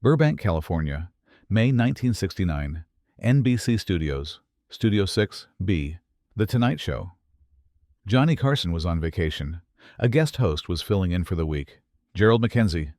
Burbank, California, May 1969. NBC Studios, Studio 6B, The Tonight Show. Johnny Carson was on vacation. A guest host was filling in for the week. Gerald McKenzie,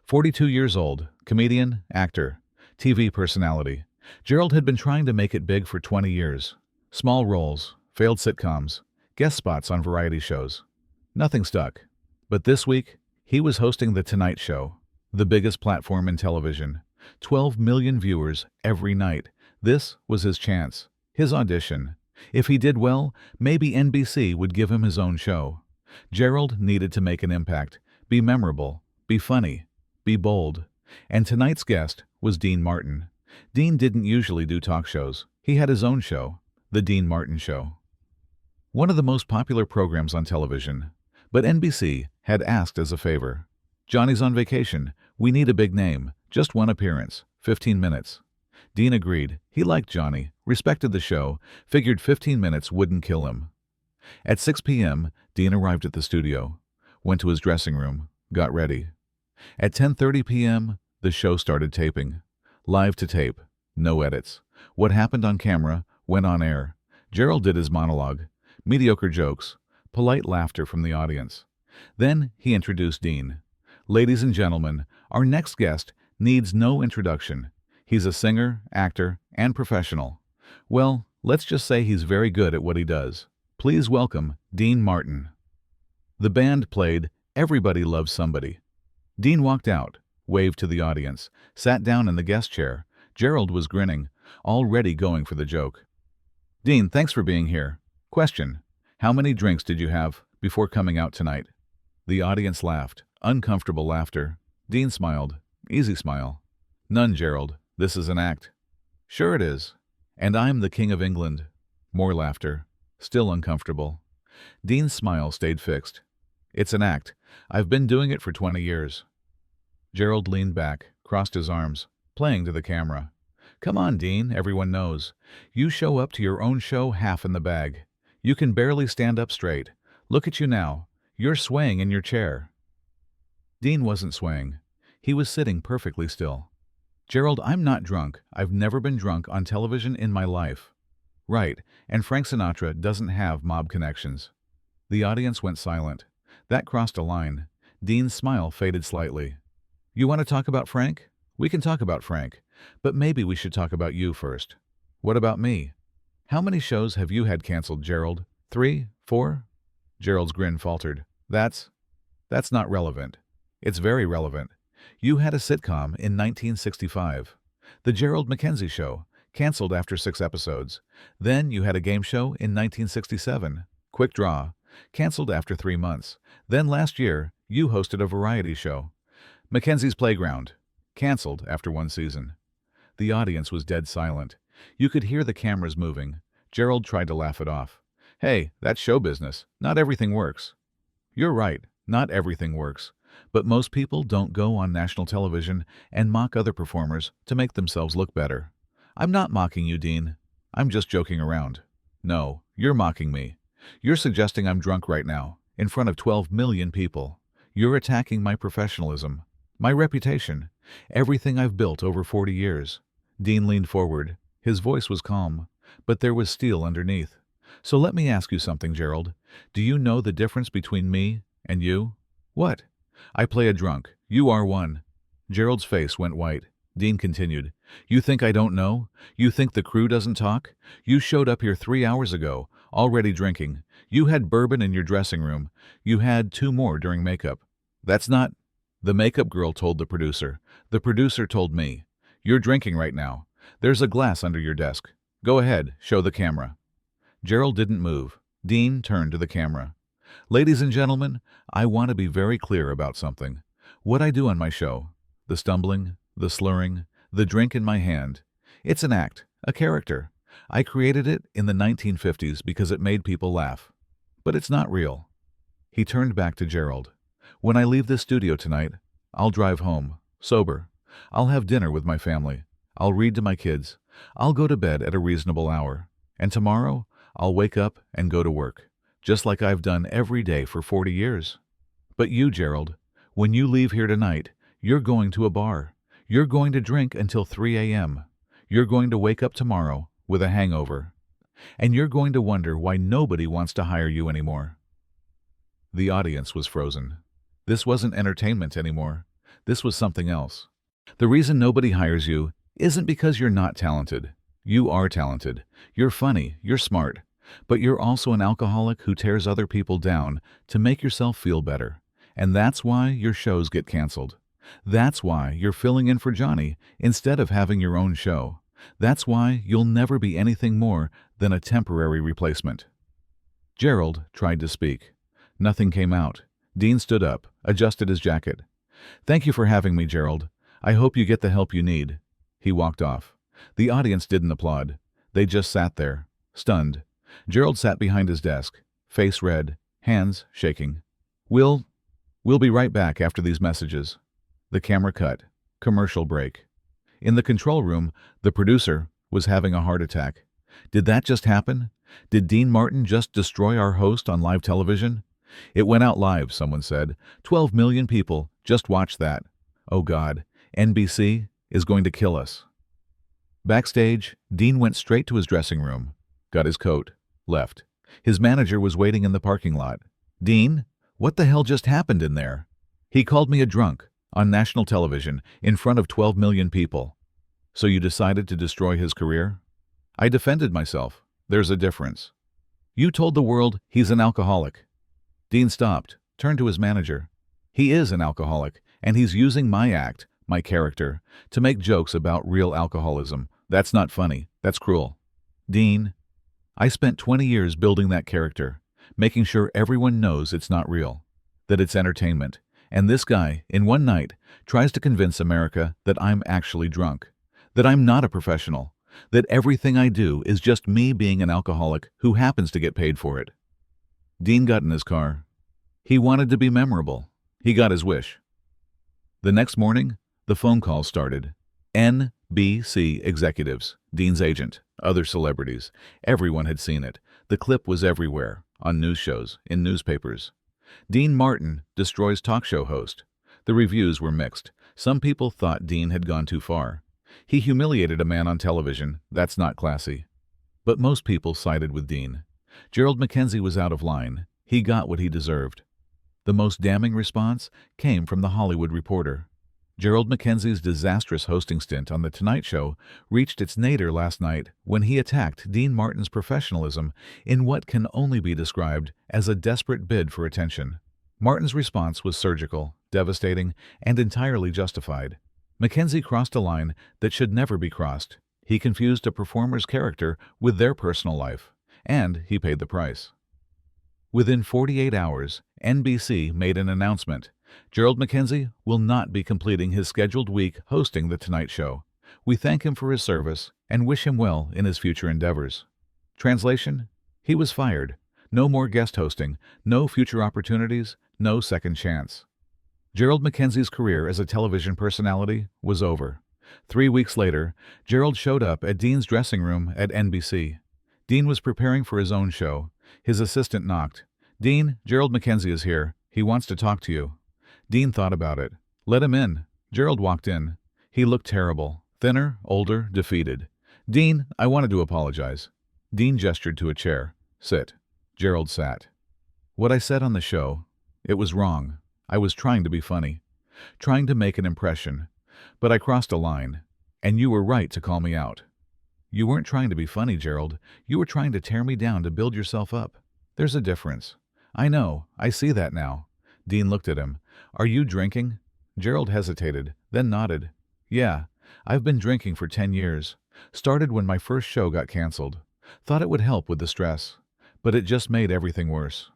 42 years old, comedian, actor, TV personality. Gerald had been trying to make it big for 20 years. Small roles, failed sitcoms, guest spots on variety shows. Nothing stuck. But this week, he was hosting The Tonight Show, the biggest platform in television. 12 million viewers every night. This was his chance, his audition. If he did well, maybe NBC would give him his own show. Gerald needed to make an impact, be memorable, be funny, be bold. And tonight's guest was Dean Martin. Dean didn't usually do talk shows. He had his own show, The Dean Martin Show. One of the most popular programs on television. But NBC had asked as a favor. Johnny's on vacation. We need a big name. Just one appearance. 15 minutes. Dean agreed. He liked Johnny, respected the show, figured 15 minutes wouldn't kill him. At 6 p.m., Dean arrived at the studio, went to his dressing room, got ready. At 10:30 p.m., the show started taping. Live to tape. No edits. What happened on camera went on air. Gerald did his monologue. Mediocre jokes. Polite laughter from the audience. Then he introduced Dean. Ladies and gentlemen, our next guest needs no introduction. He's a singer, actor, and professional. Well, let's just say he's very good at what he does. Please welcome Dean Martin. The band played Everybody Loves Somebody. Dean walked out, waved to the audience, sat down in the guest chair. Gerald was grinning, already going for the joke. Dean, thanks for being here. Question: how many drinks did you have before coming out tonight? The audience laughed, uncomfortable laughter. Dean smiled, easy smile. None, Gerald. This is an act. Sure it is. And I'm the King of England. More laughter. Still uncomfortable. Dean's smile stayed fixed. It's an act. I've been doing it for 20 years. Gerald leaned back, crossed his arms, playing to the camera. Come on, Dean, everyone knows. You show up to your own show half in the bag. You can barely stand up straight. Look at you now. You're swaying in your chair. Dean wasn't swaying. He was sitting perfectly still. Gerald, I'm not drunk. I've never been drunk on television in my life. Right, and Frank Sinatra doesn't have mob connections. The audience went silent. That crossed a line. Dean's smile faded slightly. You want to talk about Frank? We can talk about Frank, but maybe we should talk about you first. What about me? How many shows have you had canceled, Gerald? 3? 4? Gerald's grin faltered. That's not relevant. It's very relevant. You had a sitcom in 1965. The Gerald McKenzie Show, canceled after 6 episodes. Then you had a game show in 1967, Quick Draw, canceled after 3 months. Then last year, you hosted a variety show, Mackenzie's Playground, canceled after 1 season. The audience was dead silent. You could hear the cameras moving. Gerald tried to laugh it off. Hey, that's show business. Not everything works. You're right, not everything works. But most people don't go on national television and mock other performers to make themselves look better. I'm not mocking you, Dean. I'm just joking around. No, you're mocking me. You're suggesting I'm drunk right now, in front of 12 million people. You're attacking my professionalism, my reputation, everything I've built over 40 years. Dean leaned forward. His voice was calm, but there was steel underneath. So let me ask you something, Gerald. Do you know the difference between me and you? What? I play a drunk. You are one. Gerald's face went white. Dean continued. You think I don't know? You think the crew doesn't talk? You showed up here 3 hours ago, already drinking. You had bourbon in your dressing room. You had 2 more during makeup. That's not... The makeup girl told the producer. The producer told me. You're drinking right now. There's a glass under your desk. Go ahead, show the camera. Gerald didn't move. Dean turned to the camera. Ladies and gentlemen, I want to be very clear about something. What I do on my show, the stumbling, the slurring, the drink in my hand, it's an act, a character. I created it in the 1950s because it made people laugh. But it's not real. He turned back to Gerald. When I leave this studio tonight, I'll drive home, sober. I'll have dinner with my family. I'll read to my kids. I'll go to bed at a reasonable hour. And tomorrow, I'll wake up and go to work, just like I've done every day for 40 years. But you, Gerald, when you leave here tonight, you're going to a bar. You're going to drink until 3 a.m. You're going to wake up tomorrow with a hangover. And you're going to wonder why nobody wants to hire you anymore." The audience was frozen. This wasn't entertainment anymore. This was something else. The reason nobody hires you isn't because you're not talented. You are talented. You're funny. You're smart. But you're also an alcoholic who tears other people down to make yourself feel better. And that's why your shows get canceled. That's why you're filling in for Johnny instead of having your own show. That's why you'll never be anything more than a temporary replacement. Gerald tried to speak. Nothing came out. Dean stood up, adjusted his jacket. "Thank you for having me, Gerald. I hope you get the help you need." He walked off. The audience didn't applaud. They just sat there, stunned. Gerald sat behind his desk, face red, hands shaking. We'll be right back after these messages." The camera cut. Commercial break. In the control room, the producer was having a heart attack. Did that just happen? Did Dean Martin just destroy our host on live television? "It went out live," someone said. 12 million people just watched that. Oh God, NBC is going to kill us. Backstage, Dean went straight to his dressing room, got his coat, left. His manager was waiting in the parking lot. "Dean, what the hell just happened in there?" "He called me a drunk on national television in front of 12 million people." "So you decided to destroy his career?" "I defended myself. There's a difference." "You told the world he's an alcoholic." Dean stopped, turned to his manager. "He is an alcoholic, and he's using my act, my character, to make jokes about real alcoholism. That's not funny. That's cruel." "Dean, I spent 20 years building that character, making sure everyone knows it's not real, that it's entertainment. And this guy, in one night, tries to convince America that I'm actually drunk, that I'm not a professional, that everything I do is just me being an alcoholic who happens to get paid for it." Dean got in his car. He wanted to be memorable. He got his wish. The next morning, the phone calls started. NBC executives, Dean's agent, other celebrities. Everyone had seen it. The clip was everywhere, on news shows, in newspapers. Dean Martin destroys talk show host. The reviews were mixed. Some people thought Dean had gone too far. He humiliated a man on television. That's not classy. But most people sided with Dean. Gerald McKenzie was out of line. He got what he deserved. The most damning response came from The Hollywood Reporter. Gerald McKenzie's disastrous hosting stint on The Tonight Show reached its nadir last night when he attacked Dean Martin's professionalism in what can only be described as a desperate bid for attention. Martin's response was surgical, devastating, and entirely justified. McKenzie crossed a line that should never be crossed. He confused a performer's character with their personal life, and he paid the price. Within 48 hours, NBC made an announcement. Gerald McKenzie will not be completing his scheduled week hosting The Tonight Show. We thank him for his service and wish him well in his future endeavors. Translation: he was fired. No more guest hosting, no future opportunities, no second chance. Gerald McKenzie's career as a television personality was over. 3 weeks later, Gerald showed up at Dean's dressing room at NBC. Dean was preparing for his own show. His assistant knocked. "Dean, Gerald McKenzie is here. He wants to talk to you." Dean thought about it. "Let him in." Gerald walked in. He looked terrible. Thinner, older, defeated. "Dean, I wanted to apologize." Dean gestured to a chair. "Sit." Gerald sat. "What I said on the show, it was wrong. I was trying to be funny, trying to make an impression. But I crossed a line, and you were right to call me out." "You weren't trying to be funny, Gerald. You were trying to tear me down to build yourself up. There's a difference." "I know. I see that now." Dean looked at him. "Are you drinking?" Gerald hesitated, then nodded. "Yeah, I've been drinking for 10 years. Started when my first show got canceled. Thought it would help with the stress, but it just made everything worse."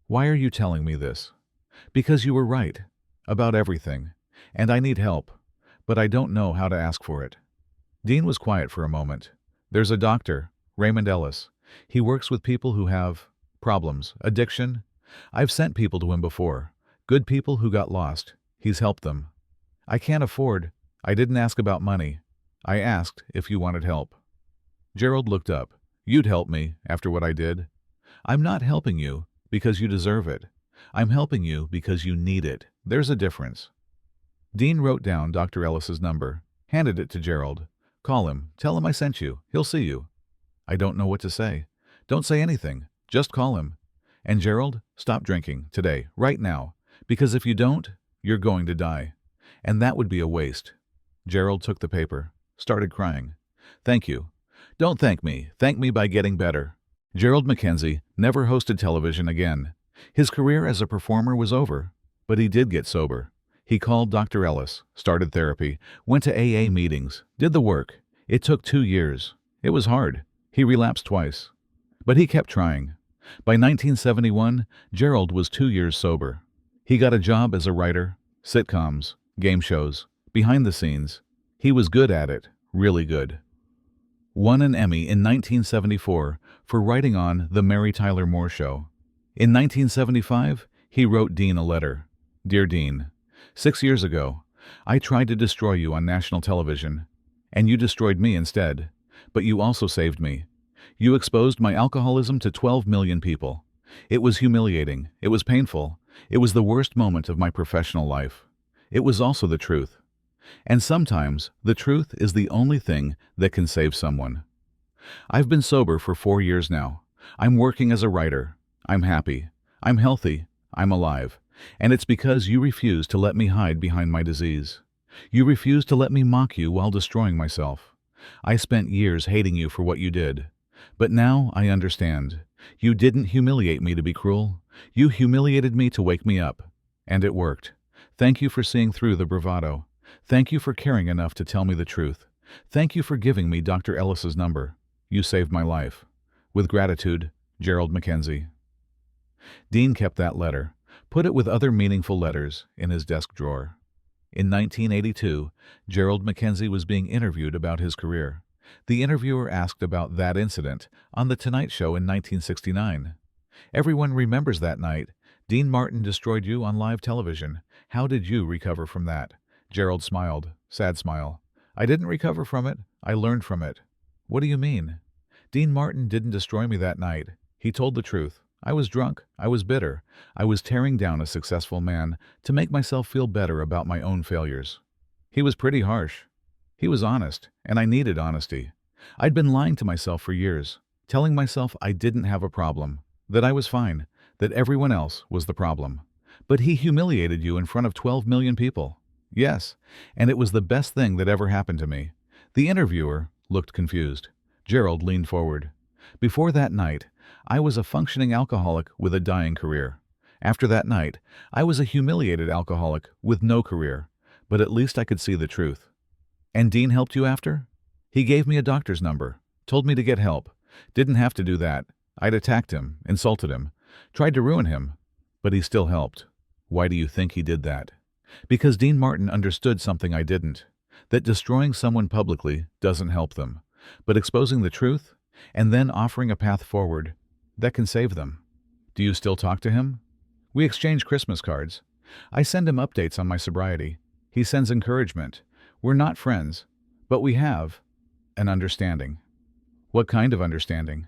"Why are you telling me this?" "Because you were right. About everything. And I need help. But I don't know how to ask for it." Dean was quiet for a moment. "There's a doctor, Raymond Ellis. He works with people who have problems, addiction. I've sent people to him before. Good people who got lost. He's helped them. I can't afford. I didn't ask about money. I asked if you wanted help." Gerald looked up. "You'd help me after what I did?" "I'm not helping you because you deserve it. I'm helping you because you need it. There's a difference." Dean wrote down Dr. Ellis's number, handed it to Gerald. "Call him. Tell him I sent you. He'll see you." "I don't know what to say." "Don't say anything. Just call him. And Gerald, stop drinking, today, right now, because if you don't, you're going to die. And that would be a waste." Gerald took the paper, started crying. "Thank you." "Don't thank me. Thank me by getting better." Gerald McKenzie never hosted television again. His career as a performer was over, but he did get sober. He called Dr. Ellis, started therapy, went to AA meetings, did the work. It took 2 years. It was hard. He relapsed twice. But he kept trying. By 1971, Gerald was 2 years sober. He got a job as a writer, sitcoms, game shows, behind the scenes. He was good at it, really good. Won an Emmy in 1974 for writing on The Mary Tyler Moore Show. In 1975, he wrote Dean a letter. "Dear Dean, 6 years ago, I tried to destroy you on national television, and you destroyed me instead, but you also saved me. You exposed my alcoholism to 12 million people. It was humiliating. It was painful. It was the worst moment of my professional life. It was also the truth. And sometimes the truth is the only thing that can save someone. I've been sober for 4 years now. I'm working as a writer. I'm happy. I'm healthy. I'm alive. And it's because you refuse to let me hide behind my disease. You refuse to let me mock you while destroying myself. I spent years hating you for what you did. But now I understand. You didn't humiliate me to be cruel. You humiliated me to wake me up. And it worked. Thank you for seeing through the bravado. Thank you for caring enough to tell me the truth. Thank you for giving me Dr. Ellis's number. You saved my life. With gratitude, Gerald McKenzie." Dean kept that letter, put it with other meaningful letters, in his desk drawer. In 1982, Gerald McKenzie was being interviewed about his career. The interviewer asked about that incident on The Tonight Show in 1969. "Everyone remembers that night. Dean Martin destroyed you on live television. How did you recover from that?" Gerald smiled, sad smile. "I didn't recover from it. I learned from it." "What do you mean?" "Dean Martin didn't destroy me that night. He told the truth. I was drunk. I was bitter. I was tearing down a successful man to make myself feel better about my own failures. He was pretty harsh. He was honest, and I needed honesty. I'd been lying to myself for years, telling myself I didn't have a problem, that I was fine, that everyone else was the problem. But he humiliated you in front of 12 million people. Yes, and it was the best thing that ever happened to me." The interviewer looked confused. Gerald leaned forward. "Before that night, I was a functioning alcoholic with a dying career. After that night, I was a humiliated alcoholic with no career, but at least I could see the truth." "And Dean helped you after?" "He gave me a doctor's number, told me to get help. Didn't have to do that. I'd attacked him, insulted him, tried to ruin him, but he still helped." "Why do you think he did that?" "Because Dean Martin understood something I didn't, that destroying someone publicly doesn't help them, but exposing the truth and then offering a path forward, that can save them." "Do you still talk to him?" "We exchange Christmas cards. I send him updates on my sobriety. He sends encouragement. We're not friends, but we have an understanding." "What kind of understanding?"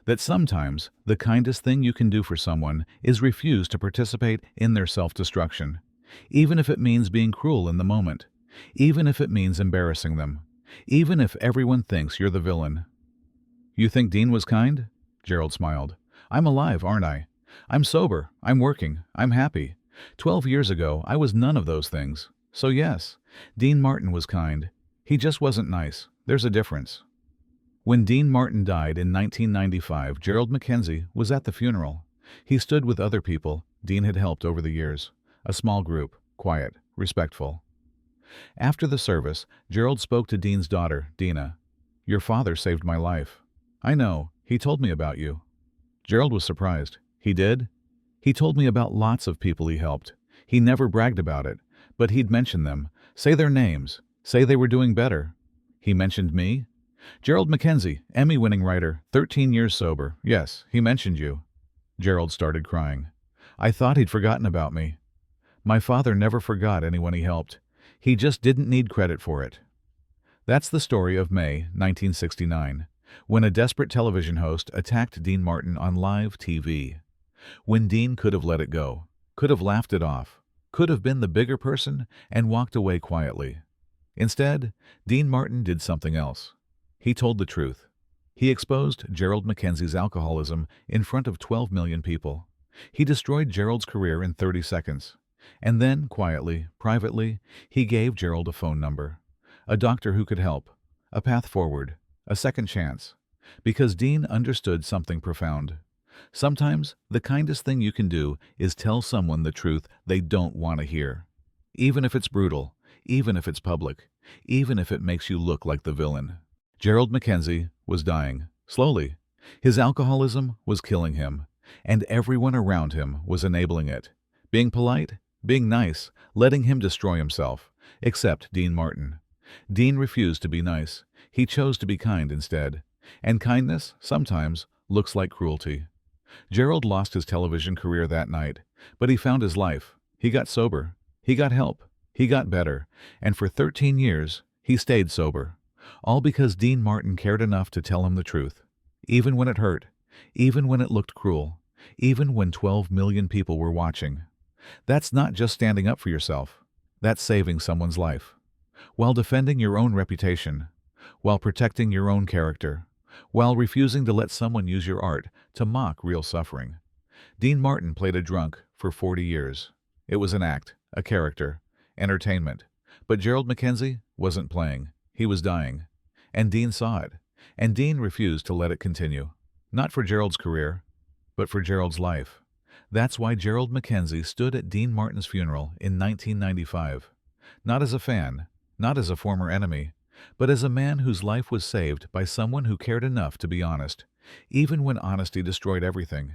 "That sometimes the kindest thing you can do for someone is refuse to participate in their self-destruction, even if it means being cruel in the moment, even if it means embarrassing them, even if everyone thinks you're the villain." "You think Dean was kind?" Gerald smiled. "I'm alive, aren't I? I'm sober, I'm working, I'm happy. 12 years ago, I was none of those things. So yes, Dean Martin was kind. He just wasn't nice. There's a difference." When Dean Martin died in 1995, Gerald McKenzie was at the funeral. He stood with other people Dean had helped over the years, a small group, quiet, respectful. After the service, Gerald spoke to Dean's daughter, Dina. "Your father saved my life." "I know. He told me about you." Gerald was surprised. "He did?" "He told me about lots of people he helped. He never bragged about it, but he'd mention them, say their names, say they were doing better." "He mentioned me?" "Gerald McKenzie, Emmy-winning writer, 13 years sober. Yes, he mentioned you." Gerald started crying. "I thought he'd forgotten about me." "My father never forgot anyone he helped. He just didn't need credit for it." That's the story of May 1969, when a desperate television host attacked Dean Martin on live TV. When Dean could have let it go, could have laughed it off, could have been the bigger person and walked away quietly. Instead, Dean Martin did something else. He told the truth. He exposed Gerald McKenzie's alcoholism in front of 12 million people. He destroyed Gerald's career in 30 seconds. And then, quietly, privately, he gave Gerald a phone number, a doctor who could help, a path forward, a second chance. Because Dean understood something profound. Sometimes the kindest thing you can do is tell someone the truth they don't want to hear. Even if it's brutal, even if it's public, even if it makes you look like the villain. Gerald McKenzie was dying, slowly. His alcoholism was killing him, and everyone around him was enabling it. Being polite, being nice, letting him destroy himself, except Dean Martin. Dean refused to be nice. He chose to be kind instead. And kindness, sometimes, looks like cruelty. Gerald lost his television career that night, but he found his life. He got sober. He got help. He got better. And for 13 years, he stayed sober. All because Dean Martin cared enough to tell him the truth. Even when it hurt. Even when it looked cruel. Even when 12 million people were watching. That's not just standing up for yourself. That's saving someone's life. While defending your own reputation. While protecting your own character. While refusing to let someone use your art to mock real suffering. Dean Martin played a drunk for 40 years. It was an act, a character, entertainment. But Gerald McKenzie wasn't playing. He was dying. And Dean saw it. And Dean refused to let it continue. Not for Gerald's career, but for Gerald's life. That's why Gerald McKenzie stood at Dean Martin's funeral in 1995. Not as a fan, not as a former enemy, but as a man whose life was saved by someone who cared enough to be honest, even when honesty destroyed everything,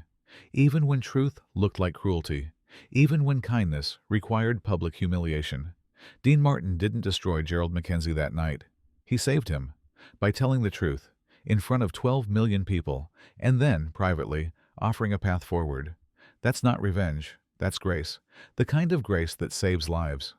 even when truth looked like cruelty, even when kindness required public humiliation. Dean Martin didn't destroy Gerald McKenzie that night. He saved him by telling the truth in front of 12 million people and then, privately, offering a path forward. That's not revenge. That's grace. The kind of grace that saves lives.